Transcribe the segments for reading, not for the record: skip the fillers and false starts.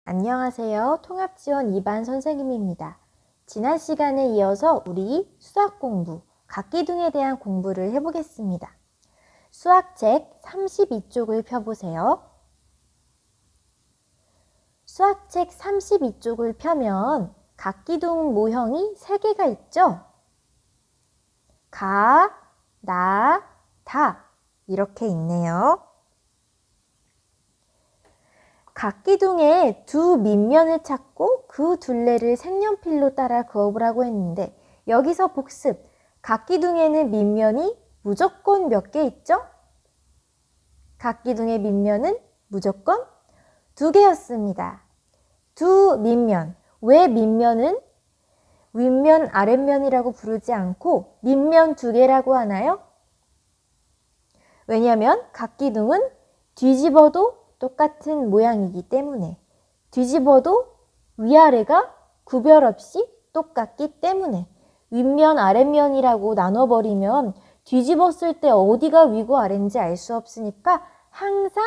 안녕하세요. 통합지원 2반 선생님입니다. 지난 시간에 이어서 우리 수학 공부, 각기둥에 대한 공부를 해보겠습니다. 수학책 32쪽을 펴보세요. 수학책 32쪽을 펴면 각기둥 모형이 3개가 있죠? 가, 나, 다 이렇게 있네요. 각기둥의 두 밑면을 찾고 그 둘레를 색연필로 따라 그어보라고 했는데 여기서 복습! 각기둥에는 밑면이 무조건 몇 개 있죠? 각기둥의 밑면은 무조건 2개였습니다. 두 밑면. 왜 밑면은 윗면, 아랫면이라고 부르지 않고 밑면 2개라고 하나요? 왜냐하면 각기둥은 뒤집어도 똑같은 모양이기 때문에, 뒤집어도 위아래가 구별 없이 똑같기 때문에, 윗면 아랫면이라고 나눠버리면 뒤집었을 때 어디가 위고 아래인지 알 수 없으니까 항상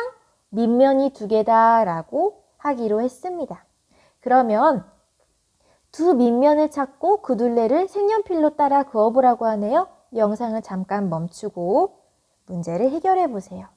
밑면이 2개다 라고 하기로 했습니다. 그러면 두 밑면을 찾고 그 둘레를 색연필로 따라 그어보라고 하네요. 영상을 잠깐 멈추고 문제를 해결해 보세요.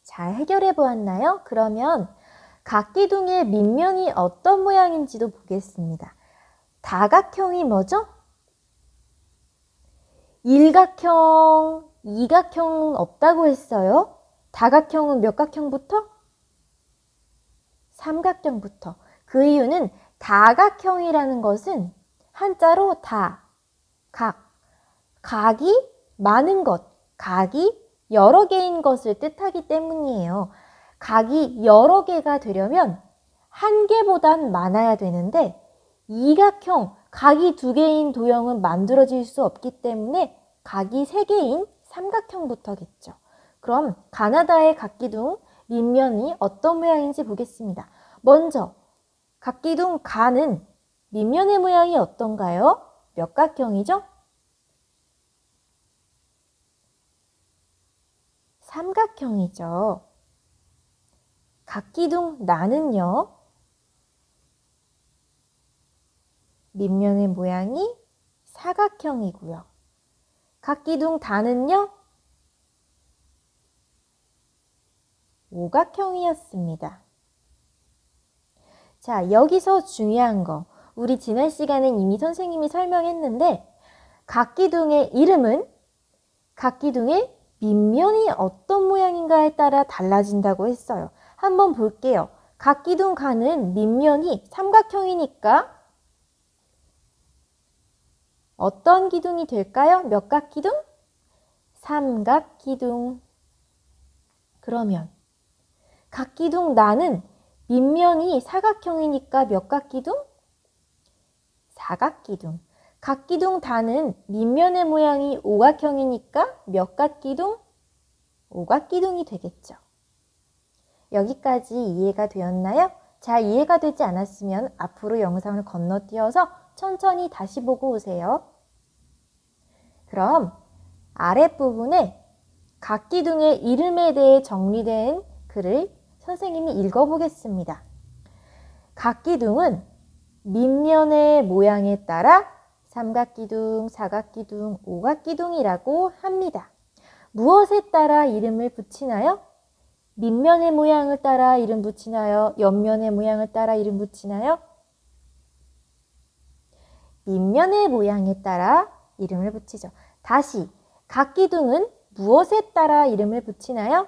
잘 해결해 보았나요? 그러면 각기둥의 밑면이 어떤 모양인지도 보겠습니다. 다각형이 뭐죠? 일각형, 이각형은 없다고 했어요. 다각형은 몇 각형부터? 3각형부터. 그 이유는 다각형이라는 것은 한자로 다, 각, 각이 많은 것, 각이 여러 개인 것을 뜻하기 때문이에요. 각이 여러 개가 되려면 한 개보단 많아야 되는데 이각형, 각이 2개인 도형은 만들어질 수 없기 때문에 각이 3개인 삼각형부터겠죠. 그럼 가나다의 각기둥 밑면이 어떤 모양인지 보겠습니다. 먼저 각기둥 가는 밑면의 모양이 어떤가요? 몇 각형이죠? 삼각형이죠. 각기둥 나는요. 밑면의 모양이 사각형이고요. 각기둥 다는요. 오각형이었습니다. 자, 여기서 중요한 거. 우리 지난 시간엔 이미 선생님이 설명했는데 각기둥의 이름은 각기둥의 밑면이 어떤 모양인가에 따라 달라진다고 했어요. 한번 볼게요. 각기둥 가는 밑면이 삼각형이니까 어떤 기둥이 될까요? 몇 각기둥? 삼각기둥. 그러면 각기둥 나는 밑면이 사각형이니까 몇 각기둥? 사각기둥. 각기둥 다는 밑면의 모양이 오각형이니까 몇 각기둥? 오각기둥이 되겠죠. 여기까지 이해가 되었나요? 잘 이해가 되지 않았으면 앞으로 영상을 건너뛰어서 천천히 다시 보고 오세요. 그럼 아랫부분에 각기둥의 이름에 대해 정리된 글을 선생님이 읽어보겠습니다. 각기둥은 밑면의 모양에 따라 삼각기둥, 사각기둥, 오각기둥이라고 합니다. 무엇에 따라 이름을 붙이나요? 밑면의 모양을 따라 이름 붙이나요? 옆면의 모양을 따라 이름 붙이나요? 밑면의 모양에 따라 이름을 붙이죠. 다시, 각기둥은 무엇에 따라 이름을 붙이나요?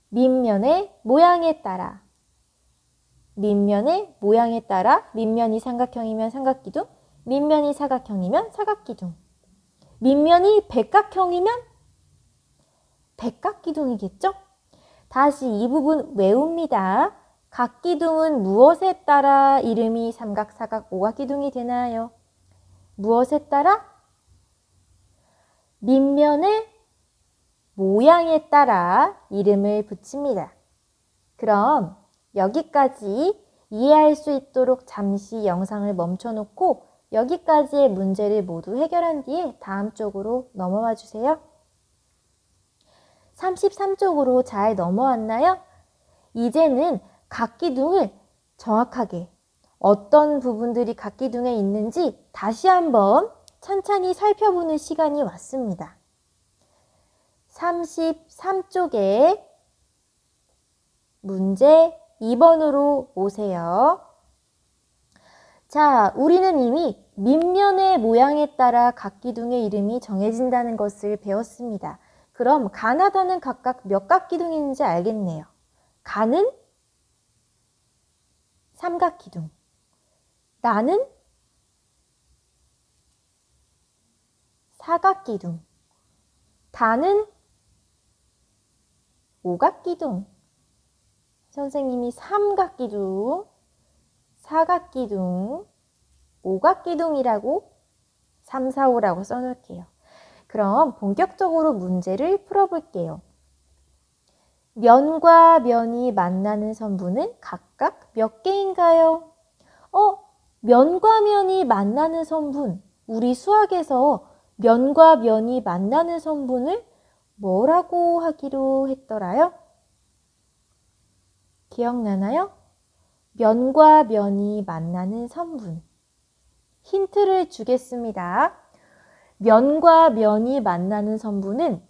밑면의 모양에 따라. 밑면의 모양에 따라 밑면이 삼각형이면 삼각기둥, 밑면이 사각형이면 사각기둥. 밑면이 백각형이면 백각기둥이겠죠? 다시 이 부분 외웁니다. 각기둥은 무엇에 따라 이름이 삼각, 사각, 오각기둥이 되나요? 무엇에 따라? 밑면의 모양에 따라 이름을 붙입니다. 그럼 여기까지 이해할 수 있도록 잠시 영상을 멈춰놓고 여기까지의 문제를 모두 해결한 뒤에 다음 쪽으로 넘어와 주세요. 33쪽으로 잘 넘어왔나요? 이제는 각기둥을 정확하게 어떤 부분들이 각기둥에 있는지 다시 한번 찬찬히 살펴보는 시간이 왔습니다. 33쪽에 문제 2번으로 오세요. 자, 우리는 이미 밑면의 모양에 따라 각기둥의 이름이 정해진다는 것을 배웠습니다. 그럼 가나다는 각각 몇 각기둥인지 알겠네요. 가는 삼각기둥, 나는 사각기둥, 다는 오각기둥, 선생님이 삼각기둥, 사각기둥, 오각기둥이라고 3, 4, 5라고 써놓을게요. 그럼 본격적으로 문제를 풀어볼게요. 면과 면이 만나는 선분은 각각 몇 개인가요? 면과 면이 만나는 선분, 우리 수학에서 면과 면이 만나는 선분을 뭐라고 하기로 했더라요? 기억나나요? 면과 면이 만나는 선분. 힌트를 주겠습니다. 면과 면이 만나는 선분은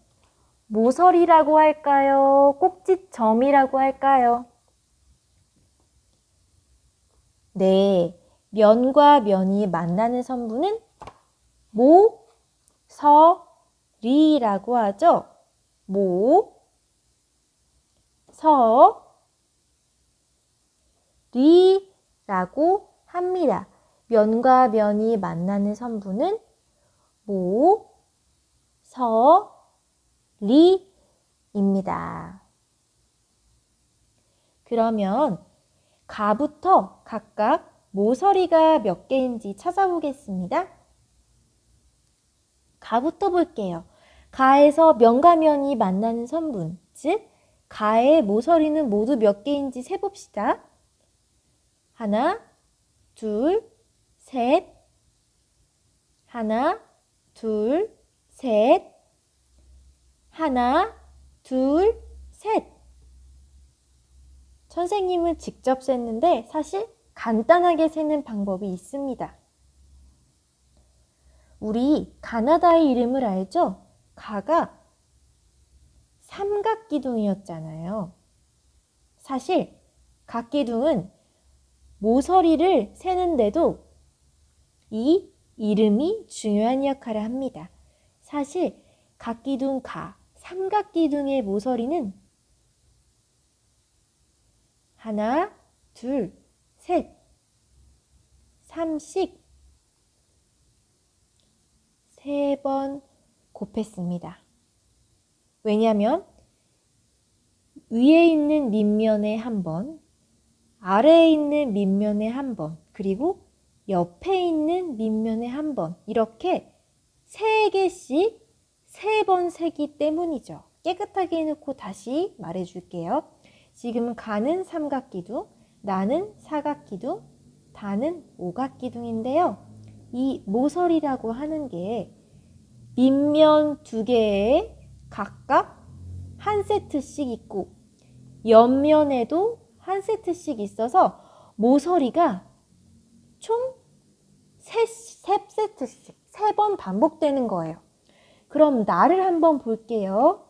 모서리라고 할까요? 꼭지점이라고 할까요? 네, 면과 면이 만나는 선분은 모서리라고 하죠. 모서리라고 합니다. 면과 면이 만나는 선분은 모서리입니다. 그러면 가부터 각각 모서리가 몇 개인지 찾아보겠습니다. 가부터 볼게요. 가에서 면과 면이 만나는 선분, 즉 가의 모서리는 모두 몇 개인지 세봅시다. 하나, 둘, 셋, 하나, 둘, 셋, 하나, 둘, 셋. 선생님은 직접 셌는데 사실 간단하게 세는 방법이 있습니다. 우리 가나다의 이름을 알죠? 가가 삼각기둥이었잖아요. 사실 각기둥은 모서리를 세는데도 이 이름이 중요한 역할을 합니다. 사실 각기둥 가, 삼각기둥의 모서리는 하나, 둘, 셋, 삼씩 3번 곱했습니다. 왜냐하면 위에 있는 밑면에 한 번, 아래에 있는 밑면에 한 번, 그리고 옆에 있는 밑면에 한 번, 이렇게 3개씩 3번 세기 때문이죠. 깨끗하게 해놓고 다시 말해줄게요. 지금 가는 삼각기둥, 나는 사각기둥, 다는 오각기둥인데요. 이 모서리라고 하는 게 밑면 2개에 각각 한 세트씩 있고 옆면에도 한 세트씩 있어서 모서리가 총 3세트씩 3번 반복되는 거예요. 그럼 나를 한번 볼게요.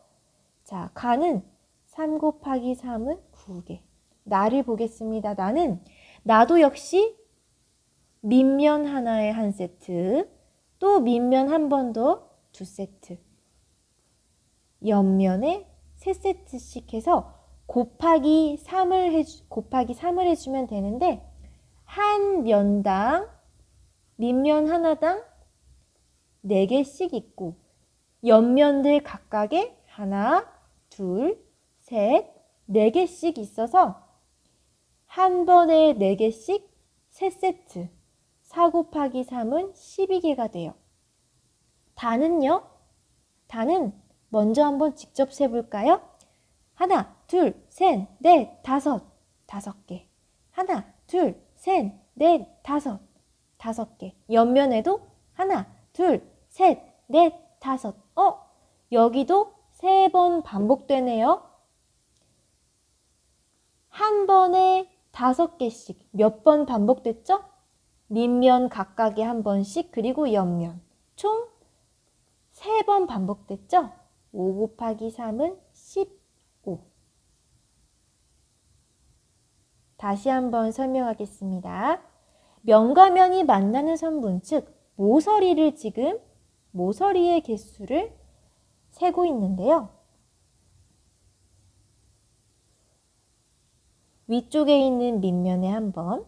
자, 가는 3 곱하기 3은 9개. 나를 보겠습니다. 나도 역시 밑면 하나에 한 세트, 또 밑면 한 번 더 2세트, 옆면에 3세트씩 해서 곱하기 3을 해주면 되는데 한 면당, 밑면 하나당 4개씩 있고 옆면들 각각에 하나, 둘, 셋, 4개씩 있어서 한 번에 4개씩 3세트, 4 곱하기 3은 12개가 돼요. 다는요? 다는 먼저 한번 직접 세볼까요? 하나, 둘, 셋, 넷, 다섯. 5개. 하나, 둘, 셋, 넷, 다섯. 5개. 옆면에도 하나, 둘, 셋, 넷, 다섯. 여기도 3번 반복되네요. 한 번에 5개씩 몇 번 반복됐죠? 밑면 각각에 한 번씩, 그리고 옆면. 총 3번 반복됐죠? 5 곱하기 3은 15. 다시 한번 설명하겠습니다. 면과 면이 만나는 선분, 즉 모서리를 지금 모서리의 개수를 세고 있는데요. 위쪽에 있는 밑면에 한 번,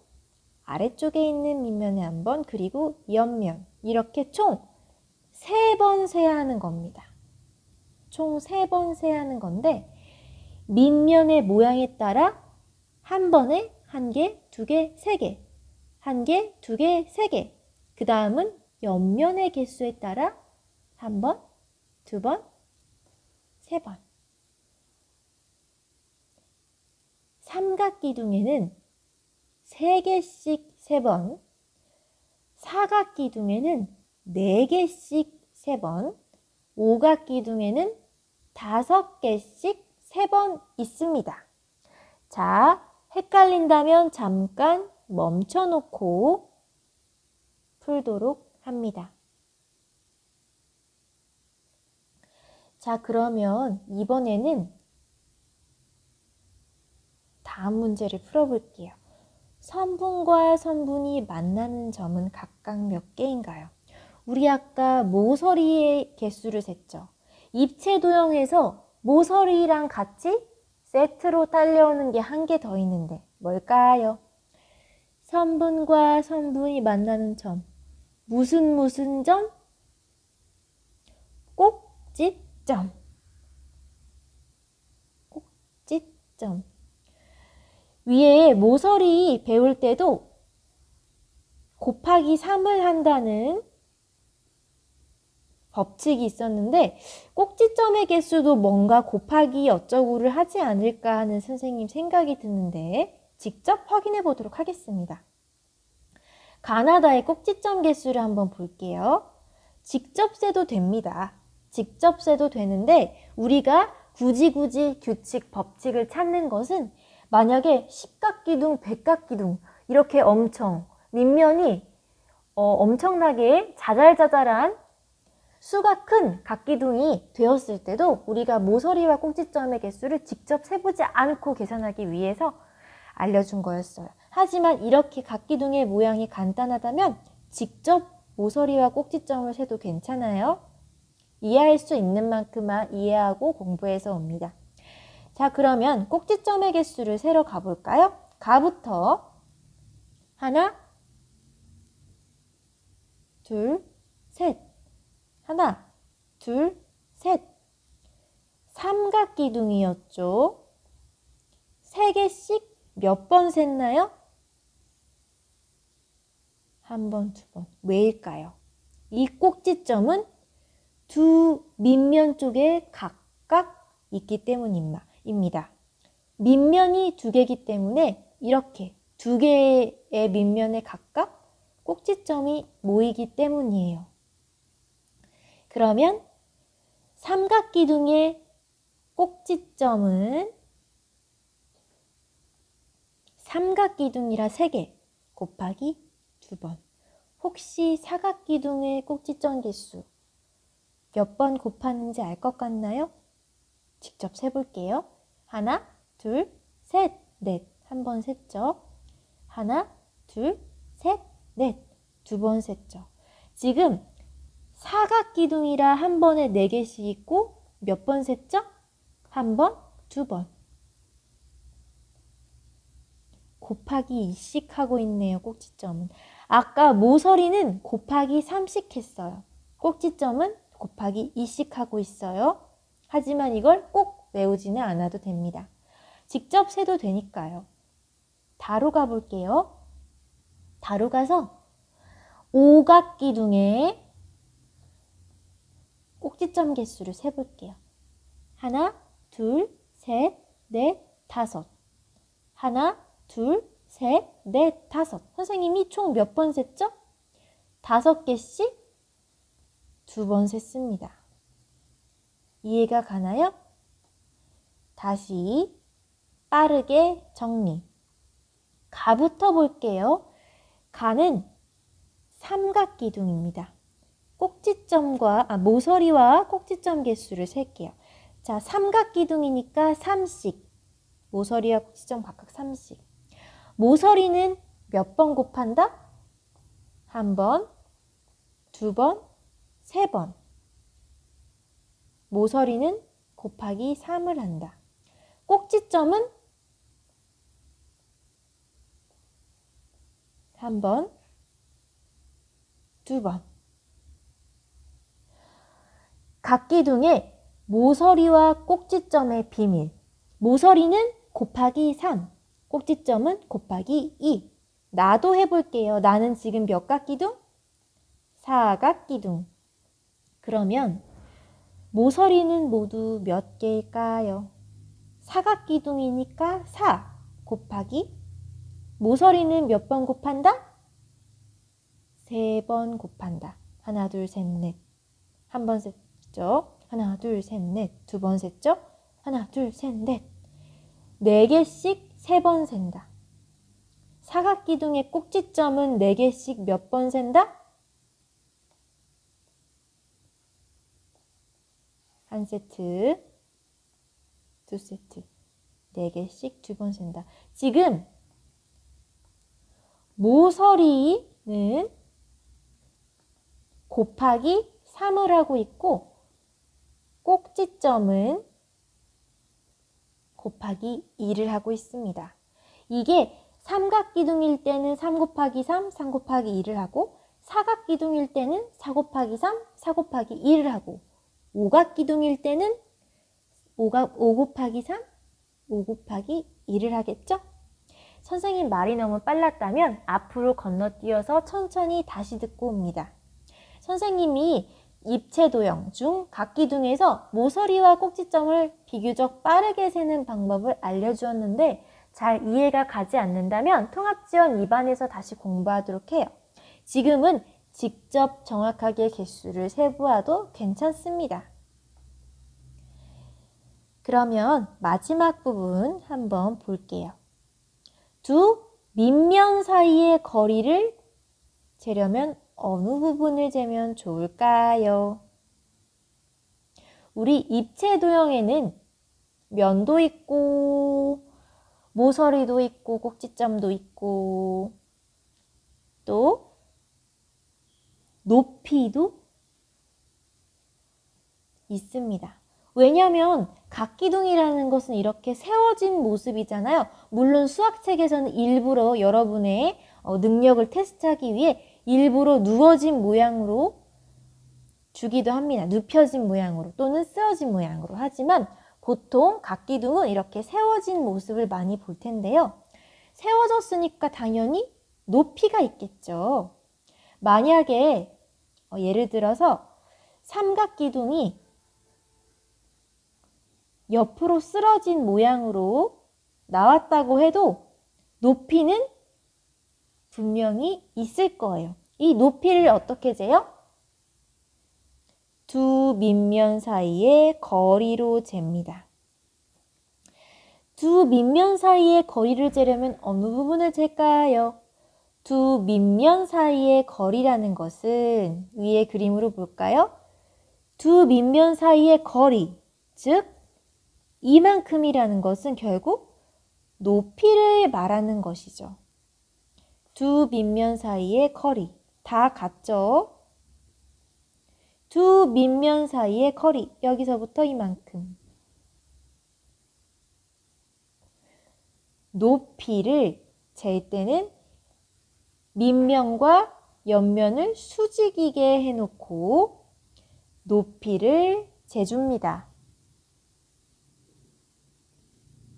아래쪽에 있는 밑면에 한 번, 그리고 옆면, 이렇게 총 3번 세야 하는 겁니다. 총 3번 세야 하는 건데 밑면의 모양에 따라 한 번에 1개, 2개, 3개, 1개, 2개, 3개. 그 다음은 옆면의 개수에 따라 한 번, 2번, 3번. 삼각기둥에는 3개씩 3번, 사각기둥에는 4개씩 3번, 오각기둥에는 5개씩 3번 있습니다. 자, 헷갈린다면 잠깐 멈춰놓고 풀도록 합니다. 자, 그러면 이번에는 다음 문제를 풀어볼게요. 선분과 선분이 만나는 점은 각각 몇 개인가요? 우리 아까 모서리의 개수를 셌죠. 입체 도형에서 모서리랑 같이 세트로 딸려오는 게 1개 더 있는데 뭘까요? 선분과 선분이 만나는 점. 무슨 점? 꼭지점. 꼭지점. 위에 모서리 배울 때도 곱하기 3을 한다는 법칙이 있었는데 꼭지점의 개수도 뭔가 곱하기 어쩌고를 하지 않을까 하는 선생님 생각이 드는데 직접 확인해 보도록 하겠습니다. 가나다의 꼭지점 개수를 한번 볼게요. 직접 세도 됩니다. 직접 세도 되는데 우리가 굳이 규칙, 법칙을 찾는 것은 만약에 십각기둥, 백각기둥 이렇게 엄청 밑면이 엄청나게 자잘자잘한 수가 큰 각기둥이 되었을 때도 우리가 모서리와 꼭지점의 개수를 직접 세보지 않고 계산하기 위해서 알려준 거였어요. 하지만 이렇게 각기둥의 모양이 간단하다면 직접 모서리와 꼭지점을 세도 괜찮아요. 이해할 수 있는 만큼만 이해하고 공부해서 옵니다. 자, 그러면 꼭지점의 개수를 세러 가볼까요? 가부터 하나, 둘, 셋. 하나, 둘, 셋. 삼각기둥이었죠. 3개씩 몇 번 셌나요? 한 번, 2번. 왜일까요? 이 꼭지점은 두 밑면 쪽에 각각 있기 때문입니다. 밑면이 2개이기 때문에 이렇게 2개의 밑면에 각각 꼭지점이 모이기 때문이에요. 그러면 삼각기둥의 꼭지점은 삼각기둥이라 3개 곱하기 2번. 혹시 사각기둥의 꼭지점 개수 몇 번 곱하는지 알 것 같나요? 직접 세볼게요. 하나, 둘, 셋, 넷. 한 번 셌죠. 하나, 둘, 셋, 넷. 2번 셌죠. 지금 사각기둥이라 한 번에 4개씩 있고 몇 번 셌죠? 한 번, 2번. 곱하기 2씩 하고 있네요. 꼭지점은. 아까 모서리는 곱하기 3씩 했어요. 꼭지점은 곱하기 2씩 하고 있어요. 하지만 이걸 꼭 외우지는 않아도 됩니다. 직접 세도 되니까요. 다로 가볼게요. 다로 가서 오각기둥의 꼭지점 개수를 세볼게요. 하나, 둘, 셋, 넷, 다섯. 하나, 둘, 셋, 넷, 다섯. 선생님이 총 몇 번 셌죠? 5개씩 2번 셌습니다. 이해가 가나요? 다시 빠르게 정리. 가부터 볼게요. 가는 삼각기둥입니다. 모서리와 꼭지점 개수를 셀게요. 자, 삼각기둥이니까 3씩. 모서리와 꼭지점 각각 3씩. 모서리는 몇 번 곱한다? 1번, 2번, 3번. 모서리는 곱하기 3을 한다. 꼭지점은 1번, 2번. 각기둥의 모서리와 꼭지점의 비밀. 모서리는 곱하기 3, 꼭지점은 곱하기 2. 나도 해볼게요. 나는 지금 몇 각기둥? 사각기둥. 그러면 모서리는 모두 몇 개일까요? 사각기둥이니까 4 곱하기 모서리는 몇 번 곱한다? 3번 곱한다. 하나, 둘, 셋, 넷. 한 번 셌죠? 하나, 둘, 셋, 넷. 2번 셌죠? 하나, 둘, 셋, 넷. 4개씩 3번 센다. 사각기둥의 꼭지점은 4개씩 몇 번 센다? 한 세트, 2세트, 4개씩 2번 센다. 지금 모서리는 곱하기 3을 하고 있고 꼭지점은 곱하기 2를 하고 있습니다. 이게 삼각기둥일 때는 3 곱하기 3, 3 곱하기 2를 하고 사각기둥일 때는 4 곱하기 3, 4 곱하기 2를 하고 오각기둥일 때는 5 곱하기 3, 5 곱하기 2를 하겠죠? 선생님 말이 너무 빨랐다면 앞으로 건너뛰어서 천천히 다시 듣고 옵니다. 선생님이 입체도형 중 각기둥에서 모서리와 꼭지점을 비교적 빠르게 세는 방법을 알려주었는데 잘 이해가 가지 않는다면 통합지원 2반에서 다시 공부하도록 해요. 지금은 직접 정확하게 개수를 세보아도 괜찮습니다. 그러면 마지막 부분 한번 볼게요. 두 밑면 사이의 거리를 재려면 어느 부분을 재면 좋을까요? 우리 입체 도형에는 면도 있고 모서리도 있고 꼭지점도 있고 또 높이도 있습니다. 왜냐하면 각기둥이라는 것은 이렇게 세워진 모습이잖아요. 물론 수학책에서는 일부러 여러분의 능력을 테스트하기 위해 일부러 누워진 모양으로 주기도 합니다. 눕혀진 모양으로 또는 쓰러진 모양으로. 하지만 보통 각기둥은 이렇게 세워진 모습을 많이 볼 텐데요. 세워졌으니까 당연히 높이가 있겠죠. 만약에 예를 들어서 삼각기둥이 옆으로 쓰러진 모양으로 나왔다고 해도 높이는 분명히 있을 거예요. 이 높이를 어떻게 재요? 두 밑면 사이의 거리로 잽니다. 두 밑면 사이의 거리를 재려면 어느 부분을 잴까요? 두 밑면 사이의 거리라는 것은 위에 그림으로 볼까요? 두 밑면 사이의 거리, 즉 이만큼이라는 것은 결국 높이를 말하는 것이죠. 두 밑면 사이의 거리, 다 같죠? 두 밑면 사이의 거리, 여기서부터 이만큼. 높이를 잴 때는 밑면과 옆면을 수직이게 해놓고 높이를 재줍니다.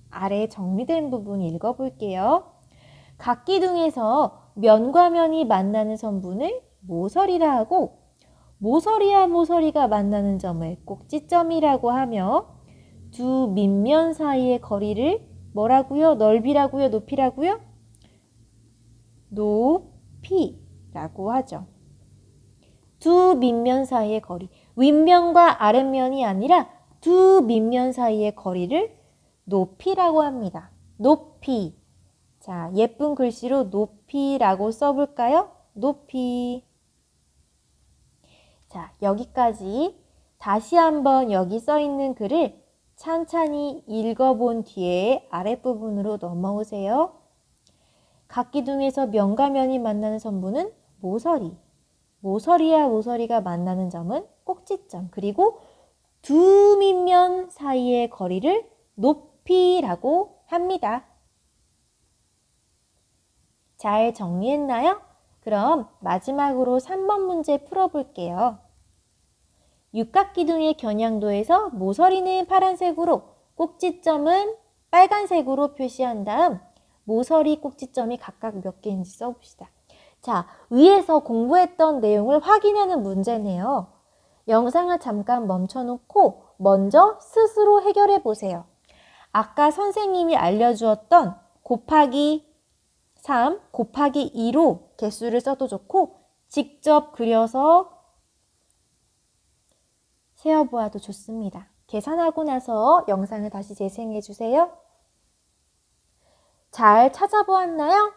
아래 정리된 부분 읽어볼게요. 각기둥에서 면과 면이 만나는 선분을 모서리라 하고 모서리와 모서리가 만나는 점을 꼭지점이라고 하며 두 밑면 사이의 거리를 뭐라고요? 넓이라고요? 높이라고요? 높이라고 하죠. 두 밑면 사이의 거리. 윗면과 아랫면이 아니라 두 밑면 사이의 거리를 높이라고 합니다. 높이. 자, 예쁜 글씨로 높이라고 써볼까요? 높이. 자, 여기까지 다시 한번 여기 써있는 글을 찬찬히 읽어본 뒤에 아랫부분으로 넘어오세요. 각기둥에서 면과 면이 만나는 선부는 모서리. 모서리와 모서리가 만나는 점은 꼭지점. 그리고 두 밑면 사이의 거리를 높이라고 합니다. 잘 정리했나요? 그럼 마지막으로 3번 문제 풀어볼게요. 육각기둥의 겨냥도에서 모서리는 파란색으로 꼭지점은 빨간색으로 표시한 다음 모서리 꼭지점이 각각 몇 개인지 써봅시다. 자, 위에서 공부했던 내용을 확인하는 문제네요. 영상을 잠깐 멈춰놓고 먼저 스스로 해결해 보세요. 아까 선생님이 알려주었던 곱하기 3, 곱하기 2로 개수를 써도 좋고 직접 그려서 세어보아도 좋습니다. 계산하고 나서 영상을 다시 재생해 주세요. 잘 찾아보았나요?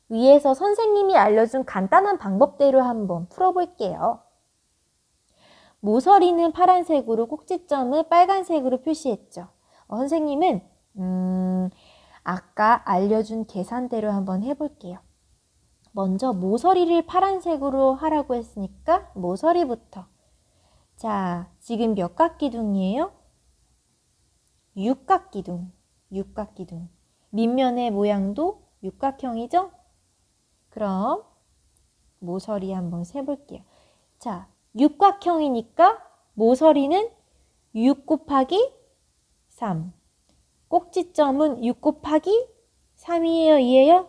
위에서 선생님이 알려준 간단한 방법대로 한번 풀어볼게요. 모서리는 파란색으로 꼭지점을 빨간색으로 표시했죠. 선생님은 아까 알려준 계산대로 한번 해볼게요. 먼저 모서리를 파란색으로 하라고 했으니까 모서리부터. 자, 지금 몇 각기둥이에요? 육각기둥. 육각기둥. 밑면의 모양도 육각형이죠? 그럼 모서리 한번 세볼게요. 자, 육각형이니까 모서리는 6 곱하기 3. 꼭지점은 6 곱하기 3이에요? 2예요?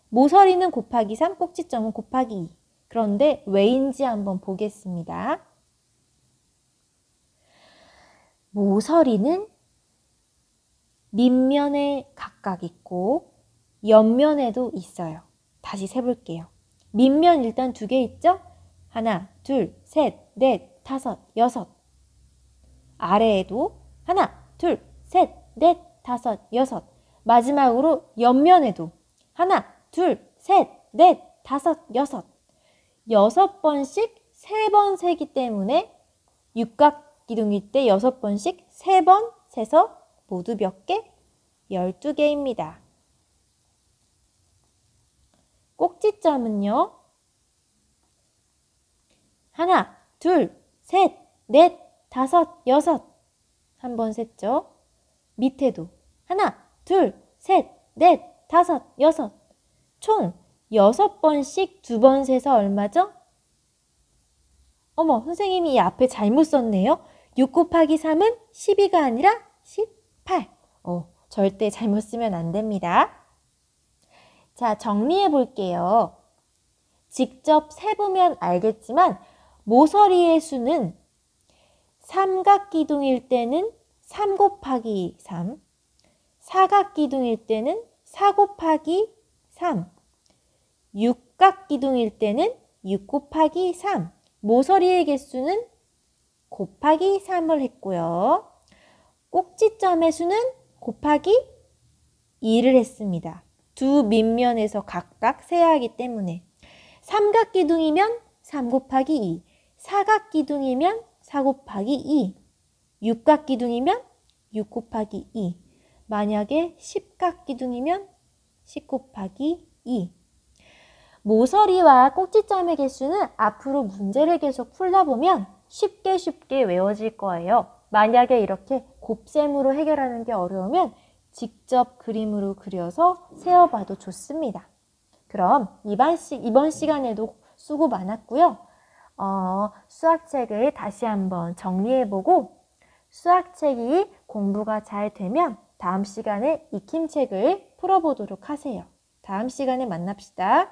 모서리는 곱하기 3, 꼭지점은 곱하기 2. 그런데 왜인지 한번 보겠습니다. 모서리는 밑면에 각각 있고 옆면에도 있어요. 다시 세볼게요. 밑면 일단 2개 있죠? 하나, 둘, 셋, 넷, 다섯, 여섯. 아래에도 하나, 둘, 셋, 넷, 다섯, 여섯. 마지막으로 옆면에도 하나, 둘, 셋, 넷, 다섯, 여섯. 6번씩 3번 세기 때문에 육각기둥일 때 6번씩 3번 세서 모두 몇 개? 12개입니다. 꼭지점은요. 하나, 둘, 셋, 넷, 다섯, 여섯. 3번 셌죠? 밑에도 하나, 둘, 셋, 넷, 다섯, 여섯. 총 6번씩 2번 세서 얼마죠? 어머, 선생님이 이 앞에 잘못 썼네요. 6 곱하기 3은 12가 아니라 18. 절대 잘못 쓰면 안 됩니다. 자, 정리해 볼게요. 직접 세보면 알겠지만 모서리의 수는 삼각기둥일 때는 3 곱하기 3, 사각기둥일 때는 4 곱하기 3, 육각기둥일 때는 6 곱하기 3, 모서리의 개수는 곱하기 3을 했고요. 꼭지점의 수는 곱하기 2를 했습니다. 두 밑면에서 각각 세야 하기 때문에 삼각기둥이면 3 곱하기 2, 사각기둥이면 4 곱하기 2, 육각기둥이면 6 곱하기 2, 만약에 십각기둥이면 10 곱하기 2. 모서리와 꼭지점의 개수는 앞으로 문제를 계속 풀다 보면 쉽게 외워질 거예요. 만약에 이렇게 곱셈으로 해결하는 게 어려우면 직접 그림으로 그려서 세어봐도 좋습니다. 그럼 이번 시간에도 수고 많았고요. 수학책을 다시 한번 정리해보고 수학책이 공부가 잘 되면 다음 시간에 익힘책을 풀어보도록 하세요. 다음 시간에 만납시다.